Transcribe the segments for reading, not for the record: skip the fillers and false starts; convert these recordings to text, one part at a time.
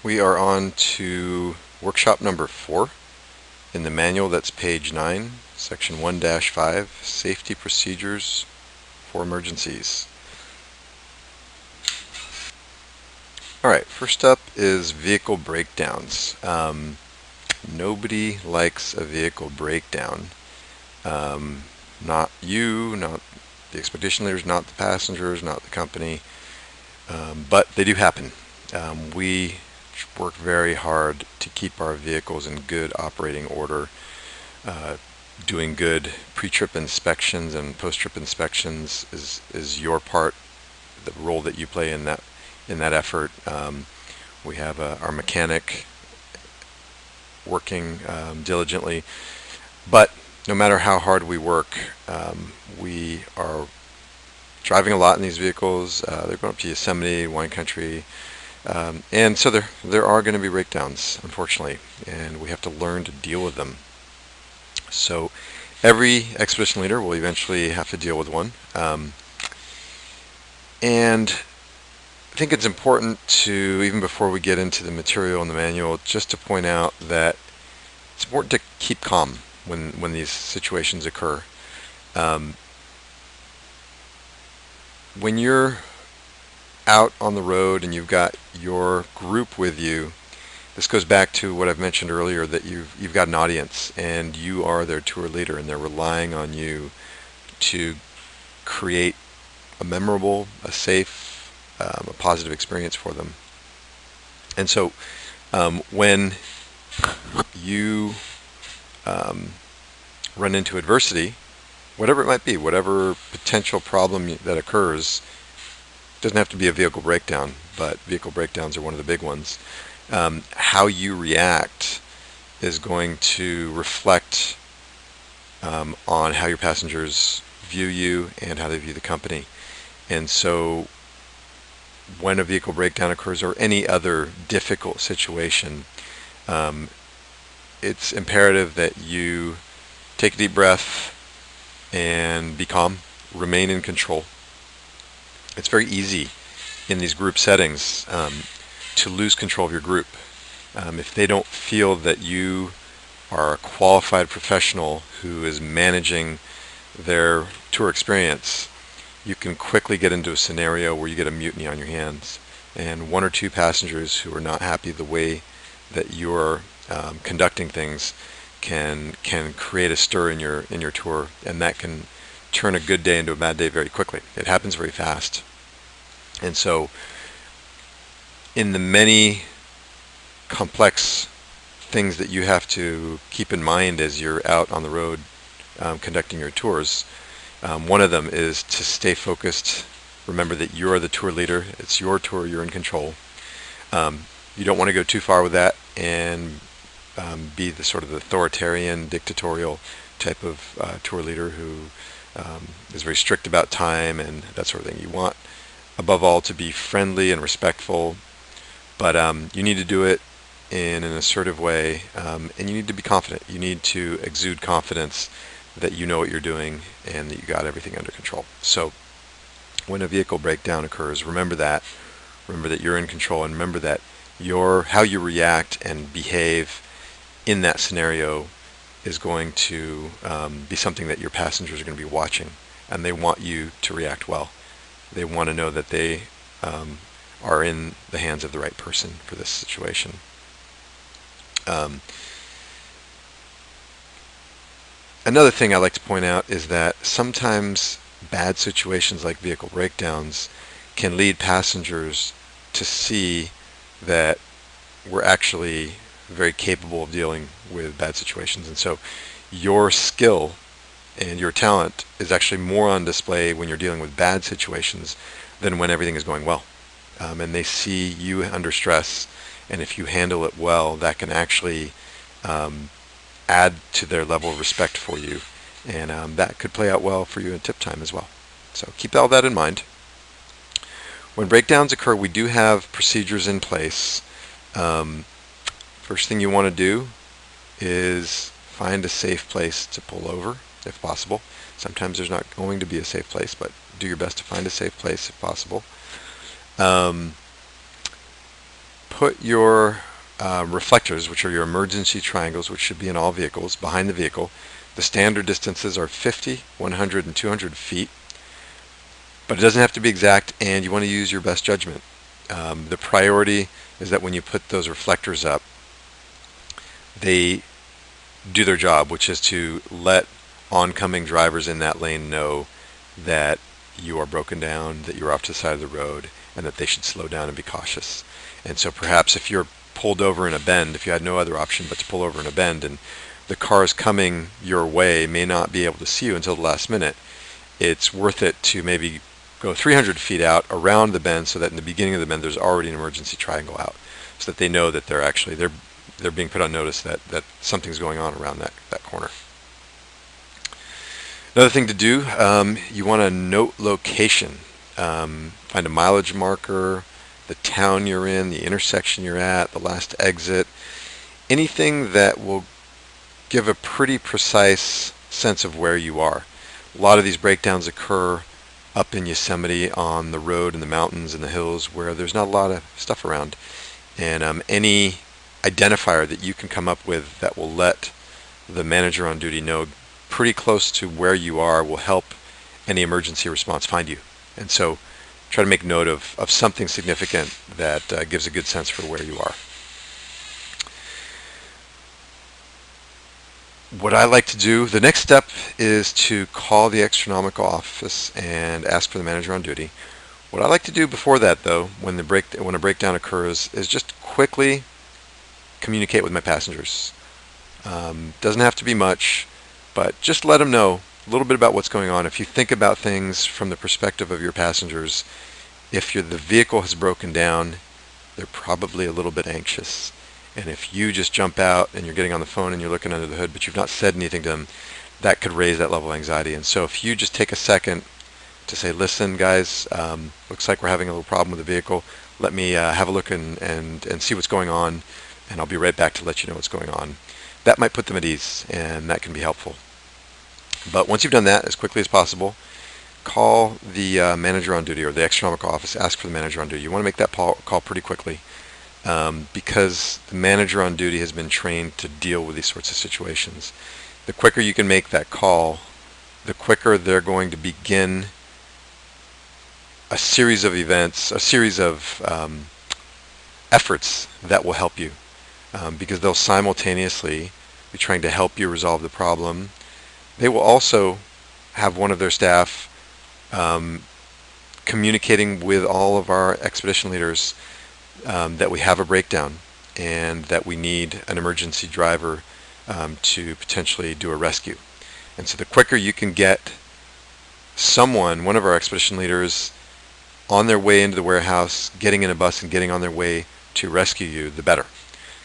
We are on to workshop number 4 in the manual. That's page 9, section 1-5, safety procedures for emergencies. Alright, first up is vehicle breakdowns. Nobody likes a vehicle breakdown. Not you, not the expedition leaders, not the passengers, not the company, but they do happen. We work very hard to keep our vehicles in good operating order, doing good pre-trip inspections and post-trip inspections is your part, the role that you play in that effort. We have our mechanic working diligently, but no matter how hard we work, we are driving a lot in these vehicles. They're going up to Yosemite, wine country, and so there are going to be breakdowns, unfortunately, and we have to learn to deal with them. So every expedition leader will eventually have to deal with one, and I think it's important to, even before we get into the material in the manual, just to point out that it's important to keep calm when these situations occur. When you're out on the road and you've got your group with you, this goes back to what I've mentioned earlier, that you've got an audience and you are their tour leader and they're relying on you to create a memorable, a safe, a positive experience for them. And so when you run into adversity, whatever it might be, whatever potential problem that occurs, doesn't have to be a vehicle breakdown, but vehicle breakdowns are one of the big ones. How you react is going to reflect on how your passengers view you and how they view the company. And so when a vehicle breakdown occurs or any other difficult situation, it's imperative that you take a deep breath and be calm, remain in control. It's very easy in these group settings to lose control of your group. If they don't feel that you are a qualified professional who is managing their tour experience, you can quickly get into a scenario where you get a mutiny on your hands, and one or two passengers who are not happy the way that you're conducting things can create a stir in your tour, and that can turn a good day into a bad day very quickly. It happens very fast. And so in the many complex things that you have to keep in mind as you're out on the road conducting your tours, one of them is to stay focused. Remember that you're the tour leader. It's your tour. You're in control. You don't want to go too far with that and be the sort of authoritarian, dictatorial type of tour leader who is very strict about time and that sort of thing. You want, above all, to be friendly and respectful, but you need to do it in an assertive way, and you need to be confident. You need to exude confidence that you know what you're doing and that you got everything under control. So when a vehicle breakdown occurs, remember that you're in control, and remember that how you react and behave in that scenario is going to be something that your passengers are going to be watching, and they want you to react well. They want to know that they are in the hands of the right person for this situation. Another thing I like to point out is that sometimes bad situations like vehicle breakdowns can lead passengers to see that we're actually very capable of dealing with bad situations. And so your skill and your talent is actually more on display when you're dealing with bad situations than when everything is going well. And they see you under stress, and if you handle it well, that can actually add to their level of respect for you, and that could play out well for you in tip time as well. So keep all that in mind. When breakdowns occur, we do have procedures in place. First thing you want to do is find a safe place to pull over, if possible. Sometimes there's not going to be a safe place, but do your best to find a safe place if possible. put your reflectors, which are your emergency triangles, which should be in all vehicles, behind the vehicle. The standard distances are 50, 100, and 200 feet, but it doesn't have to be exact, and you want to use your best judgment. The priority is that when you put those reflectors up, they do their job, which is to let oncoming drivers in that lane know that you are broken down, that you're off to the side of the road, and that they should slow down and be cautious. And so perhaps if you're pulled over in a bend, if you had no other option but to pull over in a bend, and the cars coming your way may not be able to see you until the last minute, it's worth it to maybe go 300 feet out around the bend so that in the beginning of the bend there's already an emergency triangle out, so that they know that they're being put on notice that something's going on around that corner. Another thing to do, you want to note location. Find a mileage marker, the town you're in, the intersection you're at, the last exit, anything that will give a pretty precise sense of where you are. A lot of these breakdowns occur up in Yosemite on the road in the mountains and the hills where there's not a lot of stuff around. And any identifier that you can come up with that will let the manager on duty know pretty close to where you are will help any emergency response find you. And so try to make note of something significant that gives a good sense for where you are. What I like to do, the next step is to call the astronomical office and ask for the manager on duty. What I like to do before that, though, when a breakdown occurs, is just quickly communicate with my passengers. Doesn't have to be much, but just let them know a little bit about what's going on. If you think about things from the perspective of your passengers, if the vehicle has broken down, they're probably a little bit anxious. And if you just jump out and you're getting on the phone and you're looking under the hood, but you've not said anything to them, that could raise that level of anxiety. And so if you just take a second to say, listen, guys, looks like we're having a little problem with the vehicle. Let me have a look and see what's going on, and I'll be right back to let you know what's going on. That might put them at ease, and that can be helpful. But once you've done that, as quickly as possible, call the manager on duty or the astronomical office, ask for the manager on duty. You want to make that call pretty quickly. Because the manager on duty has been trained to deal with these sorts of situations. The quicker you can make that call, the quicker they're going to begin a series of events, a series of efforts that will help you. Because they'll simultaneously be trying to help you resolve the problem. They will also have one of their staff communicating with all of our expedition leaders that we have a breakdown and that we need an emergency driver to potentially do a rescue. And so the quicker you can get one of our expedition leaders, on their way into the warehouse, getting in a bus and getting on their way to rescue you, the better,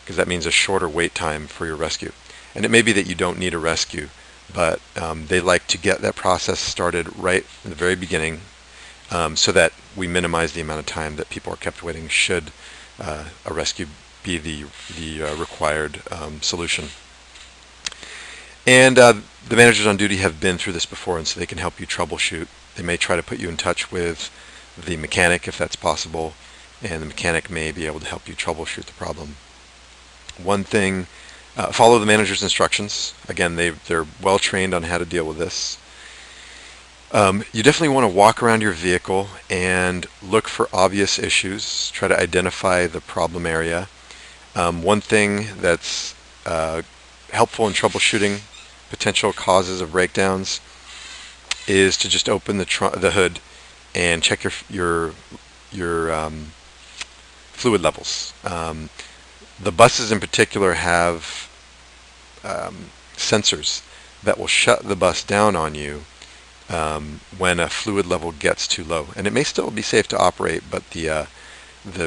because that means a shorter wait time for your rescue. And it may be that you don't need a rescue, but they like to get that process started right in the very beginning, so that we minimize the amount of time that people are kept waiting should a rescue be the required solution. And the managers on duty have been through this before, and so they can help you troubleshoot. They may try to put you in touch with the mechanic if that's possible, and the mechanic may be able to help you troubleshoot the problem. One thing, follow the manager's instructions. Again, they're well trained on how to deal with this. You definitely want to walk around your vehicle and look for obvious issues. Try to identify the problem area. One thing that's helpful in troubleshooting potential causes of breakdowns is to just open the hood and check your fluid levels. The buses in particular have sensors that will shut the bus down on you when a fluid level gets too low. And it may still be safe to operate, but the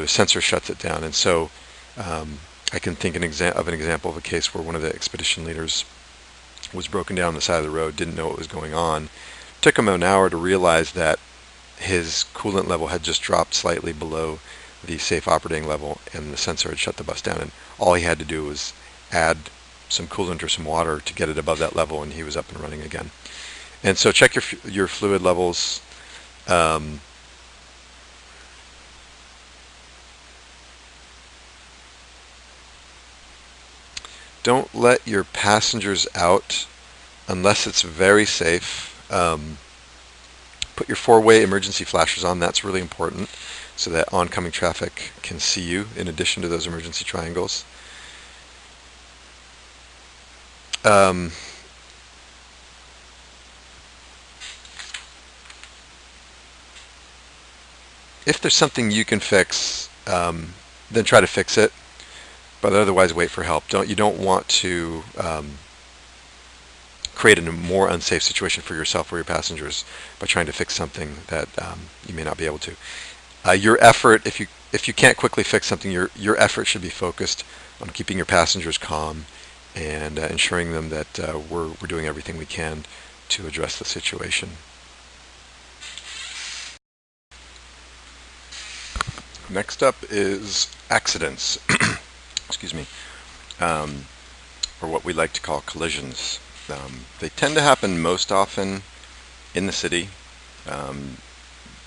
sensor shuts it down. And so I can think of an example of a case where one of the expedition leaders was broken down on the side of the road, didn't know what was going on. Took him an hour to realize that his coolant level had just dropped slightly below the safe operating level, and the sensor had shut the bus down. And all he had to do was add some coolant or some water to get it above that level, and he was up and running again. And so check your fluid levels. Don't let your passengers out unless it's very safe. Put your four-way emergency flashers on. That's really important so that oncoming traffic can see you in addition to those emergency triangles. If there's something you can fix, then try to fix it, but otherwise wait for help. You don't want to create a more unsafe situation for yourself or your passengers by trying to fix something that you may not be able to. Your effort, if you can't quickly fix something, your effort should be focused on keeping your passengers calm and ensuring them that we're doing everything we can to address the situation. Next up is accidents. Excuse me. Or what we like to call collisions. They tend to happen most often in the city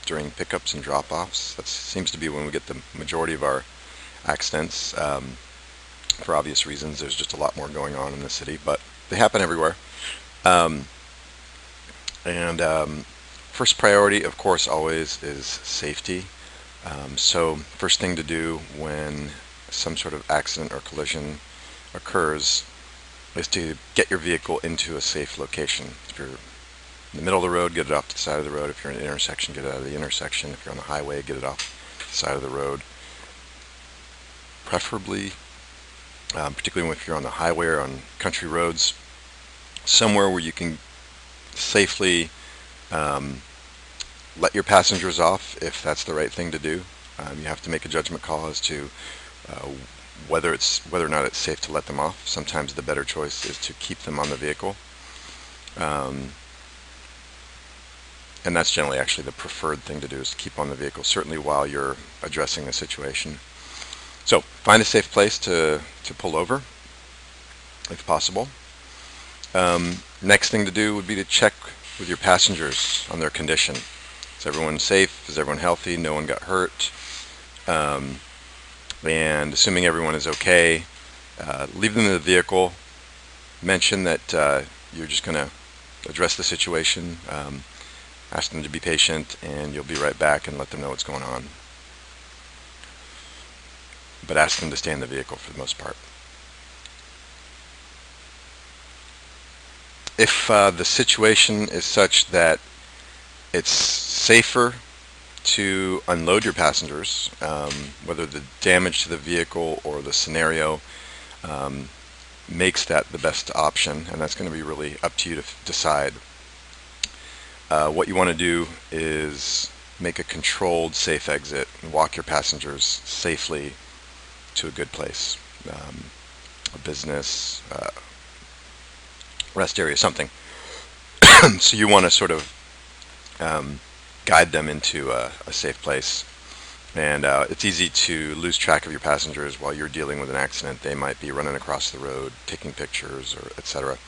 during pickups and drop-offs. That seems to be when we get the majority of our accidents. For obvious reasons, there's just a lot more going on in the city, but they happen everywhere. First priority, of course, always is safety. So first thing to do when some sort of accident or collision occurs is to get your vehicle into a safe location. If you're in the middle of the road, get it off to the side of the road. If you're in an intersection, get it out of the intersection. If you're on the highway, get it off the side of the road. Preferably, particularly if you're on the highway or on country roads, somewhere where you can safely let your passengers off if that's the right thing to do. You have to make a judgment call as to whether or not it's safe to let them off. Sometimes the better choice is to keep them on the vehicle. And that's generally actually the preferred thing to do, is to keep on the vehicle, certainly while you're addressing the situation. So find a safe place to pull over, if possible. Next thing to do would be to check with your passengers on their condition. Is everyone safe? Is everyone healthy? No one got hurt? And assuming everyone is okay, leave them in the vehicle. Mention that you're just going to address the situation, ask them to be patient, and you'll be right back and let them know what's going on. But ask them to stay in the vehicle for the most part. If the situation is such that it's safer to unload your passengers, whether the damage to the vehicle or the scenario makes that the best option, and that's going to be really up to you to decide. What you want to do is make a controlled, safe exit and walk your passengers safely to a good place, a business, rest area, something. So you want to sort of guide them into a safe place. And it's easy to lose track of your passengers while you're dealing with an accident. They might be running across the road, taking pictures, or etc.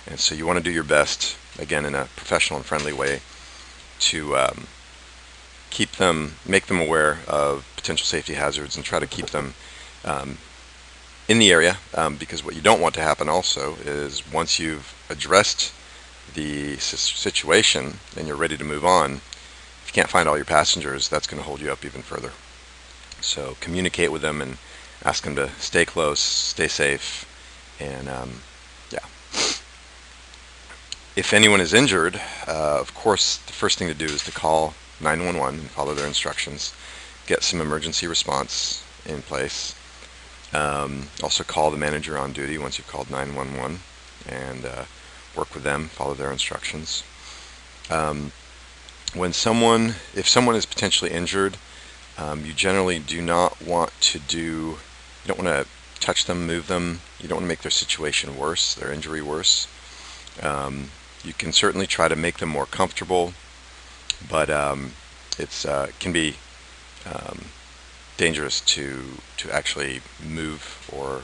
And so you want to do your best, again, in a professional and friendly way, to make them aware of potential safety hazards and try to keep them in the area, because what you don't want to happen also is once you've addressed the situation and you're ready to move on, if you can't find all your passengers, that's going to hold you up even further. So communicate with them and ask them to stay close, stay safe, and yeah. If anyone is injured, of course, the first thing to do is to call 911 and follow their instructions. Get some emergency response in place. Also call the manager on duty once you've called 911 and work with them, follow their instructions. If someone is potentially injured, you generally do not want to you don't want to touch them, move them. You don't want to make their situation worse, their injury worse. You can certainly try to make them more comfortable, but it can be dangerous to actually move or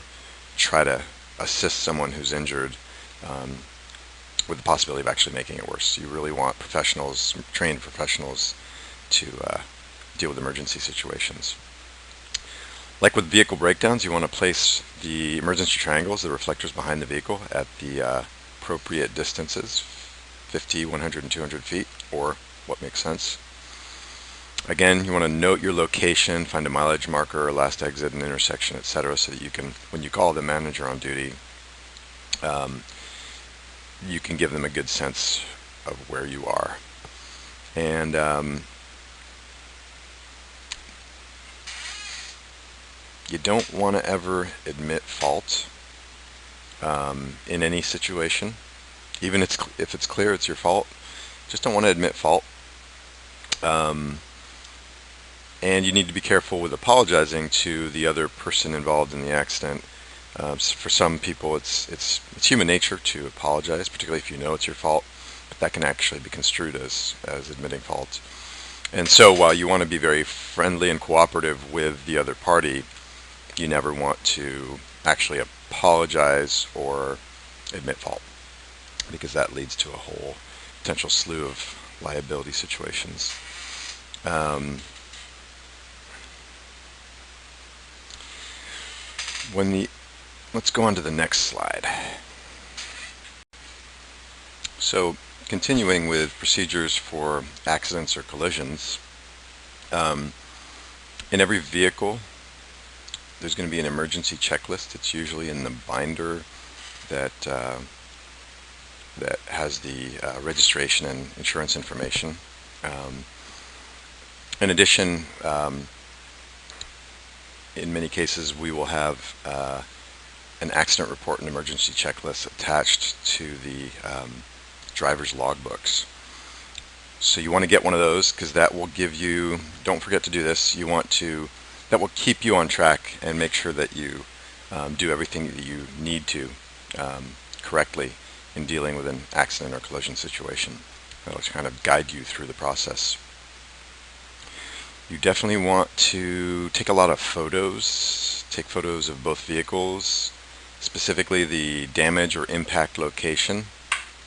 try to assist someone who's injured with the possibility of actually making it worse. You really want professionals, trained professionals, to deal with emergency situations. Like with vehicle breakdowns, you want to place the emergency triangles, the reflectors behind the vehicle, at the appropriate distances, 50, 100, and 200 feet, or what makes sense. Again, you want to note your location, find a mileage marker, last exit, an intersection, etc., so that you can, when you call the manager on duty, you can give them a good sense of where you are. And you don't want to ever admit fault in any situation. Even if it's clear it's your fault, just don't want to admit fault. And you need to be careful with apologizing to the other person involved in the accident. For some people, it's human nature to apologize, particularly if you know it's your fault, but that can actually be construed as admitting fault. And so while you want to be very friendly and cooperative with the other party, you never want to actually apologize or admit fault, because that leads to a whole potential slew of liability situations. Let's go on to the next slide. So, continuing with procedures for accidents or collisions, in every vehicle there's going to be an emergency checklist. It's usually in the binder that has the registration and insurance information. In addition, in many cases we will have an accident report and emergency checklist attached to the driver's logbooks. So you want to get one of those, because that will give you, don't forget to do this, that will keep you on track and make sure that you do everything that you need to correctly in dealing with an accident or collision situation. That'll kind of guide you through the process. You definitely want to take a lot of photos. Take photos of both vehicles, specifically the damage or impact location.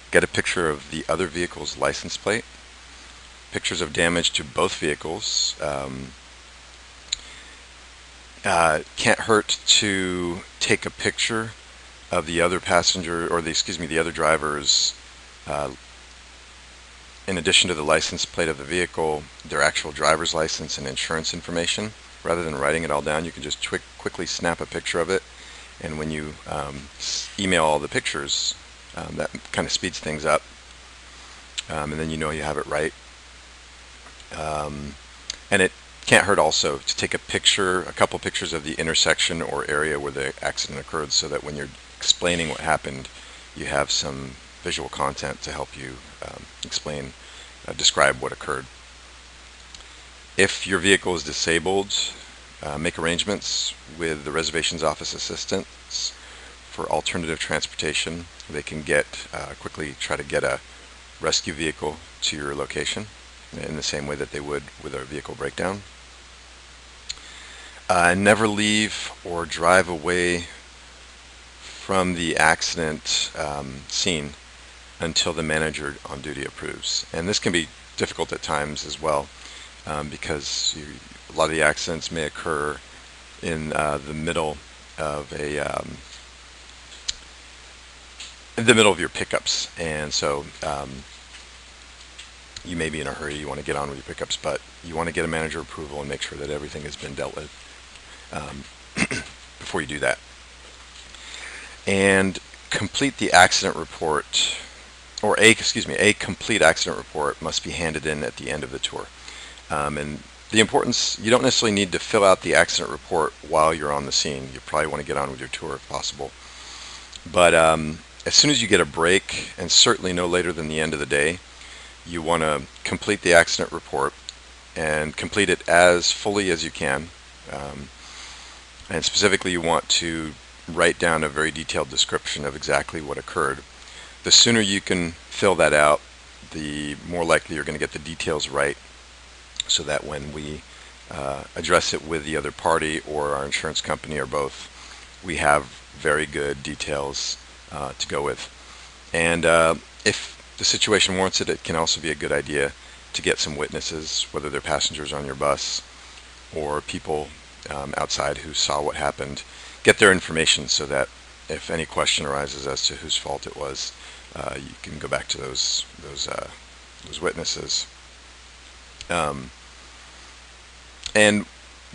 Get a picture of the other vehicle's license plate. Pictures of damage to both vehicles. Can't hurt to take a picture of the other passenger, or the other driver's, in addition to the license plate of the vehicle, their actual driver's license and insurance information. Rather than writing it all down, you can just quickly snap a picture of it, and when you email all the pictures, that kind of speeds things up, and then you know you have it right. And it can't hurt also to take a couple pictures of the intersection or area where the accident occurred, so that when you're explaining what happened, you have some visual content to help you describe what occurred. If your vehicle is disabled, make arrangements with the reservations office assistants for alternative transportation. They can quickly try to get a rescue vehicle to your location in the same way that they would with a vehicle breakdown. Never leave or drive away from the accident scene until the manager on duty approves. And this can be difficult at times as well, because a lot of the accidents may occur in the middle of your pickups, and so you may be in a hurry, you want to get on with your pickups, but you want to get a manager approval and make sure that everything has been dealt with before you do that. And complete the accident report, or a complete accident report must be handed in at the end of the tour. And the importance, you don't necessarily need to fill out the accident report while you're on the scene. You probably want to get on with your tour if possible. But as soon as you get a break, and certainly no later than the end of the day, you want to complete the accident report and complete it as fully as you can. And specifically, you want to write down a very detailed description of exactly what occurred. The sooner you can fill that out, the more likely you're going to get the details right, so that when we address it with the other party or our insurance company or both, we have very good details to go with. And if the situation warrants it, it can also be a good idea to get some witnesses, whether they're passengers on your bus or people outside who saw what happened, get their information so that if any question arises as to whose fault it was, you can go back to those witnesses. And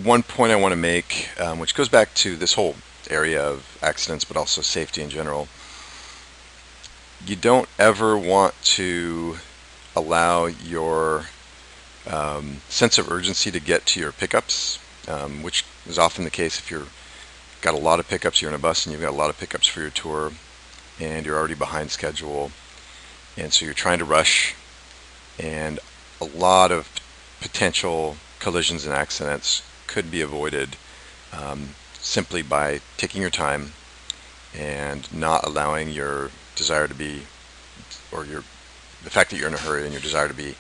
one point I want to make, which goes back to this whole area of accidents, but also safety in general, you don't ever want to allow your sense of urgency to get to your pickups, which is often the case if you've got a lot of pickups, you're in a bus and you've got a lot of pickups for your tour, and you're already behind schedule, and so you're trying to rush, and a lot of potential collisions and accidents could be avoided simply by taking your time and not allowing your desire to be, or the fact that you're in a hurry and your desire to be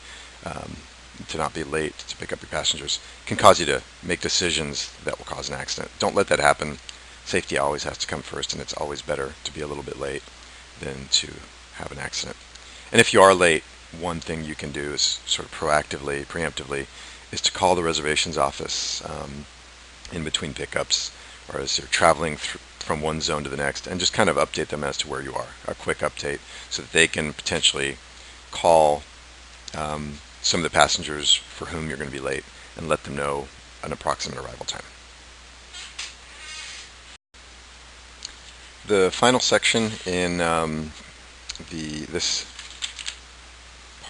to not be late to pick up your passengers can cause you to make decisions that will cause an accident. Don't let that happen. Safety always has to come first, and it's always better to be a little bit late than to have an accident. And if you are late, one thing you can do is sort of preemptively, is to call the reservations office in between pickups, or as you're traveling from one zone to the next, and just kind of update them as to where you are, a quick update, so that they can potentially call some of the passengers for whom you're going to be late and let them know an approximate arrival time. The final section in this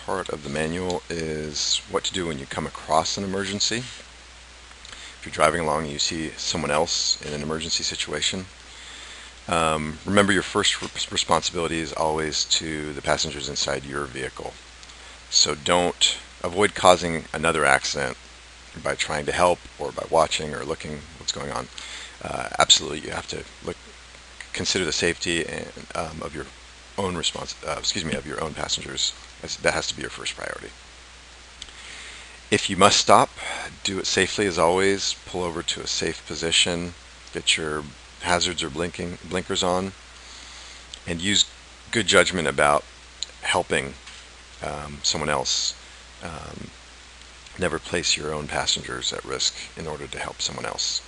part of the manual is what to do when you come across an emergency. If you're driving along and you see someone else in an emergency situation, remember your first responsibility is always to the passengers inside your vehicle. So avoid causing another accident by trying to help or by watching or looking what's going on. Absolutely, you have to consider the safety of your own of your own passengers. That has to be your first priority. If you must stop, do it safely as always. Pull over to a safe position, get your hazards or blinkers on, and use good judgment about helping someone else. Never place your own passengers at risk in order to help someone else.